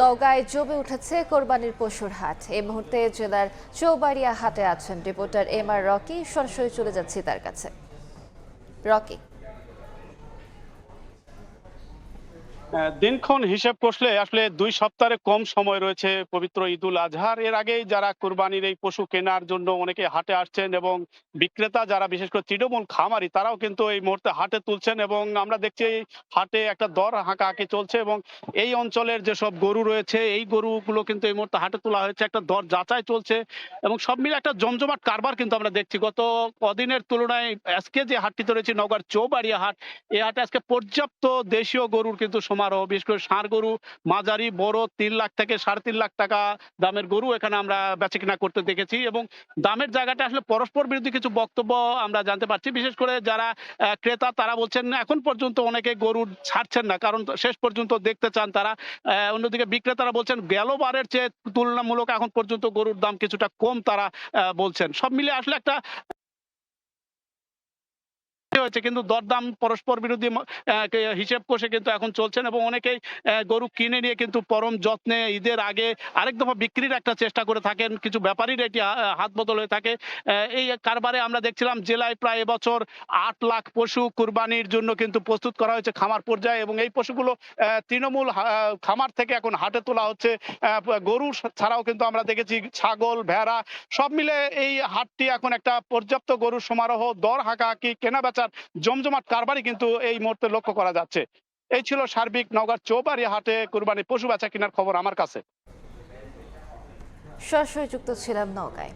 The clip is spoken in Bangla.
নওগাঁয় জমে উঠেছে কোরবানির পশুর হাট। এই মুহূর্তে জেলার চৌবাড়িয়া হাটে আছেন রিপোর্টার এম আর রকি। সরাসরি চলে যাচ্ছি তার কাছে। রকি, দিনক্ষণ হিসেব কষলে আসলে ২ সপ্তাহের কম সময় রয়েছে পবিত্র ঈদুল আজহার। এর আগেই যারা কুরবানির এই পশু কেনার জন্য অনেকে হাটে আসছেন এবং বিক্রেতা যারা বিশেষ করে তৃণমূল খামারি তারাও কিন্তু এই মুহূর্তে হাটে তুলছেন এবং আমরা দেখছি এই হাটে একটা দর হাঁকাহাঁকি চলছে এবং এই অঞ্চলের যেসব গরু রয়েছে এই গরুগুলো কিন্তু এই মুহূর্তে হাটে তোলা হয়েছে, একটা দর যাচাই চলছে এবং সব মিলে একটা জমজমাট কারবার কিন্তু আমরা দেখছি। গত কদিনের তুলনায় আজকে যে হাটটিতে রয়েছে নওগাঁর চৌবাড়িয়া হাট, এই হাটে আজকে পর্যাপ্ত দেশীয় গরুর কিন্তু সমারোহ। বিশেষ করে ষাঁড় গরু মাঝারি বড় ৩ লাখ থেকে ৩.৫ লাখ টাকা দামের গরু এখানে আমরা বেচাকেনা করতে দেখেছি এবং দামের জায়গাটা আসলে পরস্পর বিরোধী কিছু বক্তব্য আমরা জানতে পারছি। বিশেষ করে যারা ক্রেতা তারা বলছেন এখন পর্যন্ত অনেকে গরু ছাড়ছেন না, কারণ শেষ পর্যন্ত দেখতে চান তারা। অন্যদিকে বিক্রেতারা বলছেন গেল বারের চেয়ে তুলনামূলক এখন পর্যন্ত গরুর দাম কিছুটা কম তারা বলছেন। সব মিলে আসলে একটা হয়েছে, কিন্তু দরদাম পরস্পর বিরোধী হিসেব কষে কিন্তু এখন চলছেন এবং অনেকেই গরু কিনে নিয়ে কিন্তু পরম যত্নে ঈদের আগে আরেক দফা বিক্রির একটা চেষ্টা করে থাকেন। কিছু ব্যাপারীর এটি হাত বদল হয়ে থাকে। এই কারবারে আমরা দেখছিলাম জেলায় প্রায় এবছর ৮ লাখ পশু কুরবানির জন্য কিন্তু প্রস্তুত করা হয়েছে খামার পর্যায়ে এবং এই পশুগুলো তৃণমূল খামার থেকে এখন হাটে তোলা হচ্ছে। গরু ছাড়াও কিন্তু আমরা দেখেছি ছাগল, ভেড়া, সব মিলে এই হাটটি এখন একটা পর্যাপ্ত গরুর সমারোহ, দর হাঁকাহাঁকি, কেনা বেচার জমজমাট কারবারই কিন্তু এই মুহূর্তে লক্ষ্য করা যাচ্ছে। এই ছিল সার্বিক নওগাঁর চৌবাড়িয়া হাটে কুরবানি পশু বেচা কেনার খবর আমার কাছে। সরাসরি যুক্ত ছিলাম নওগাঁয়।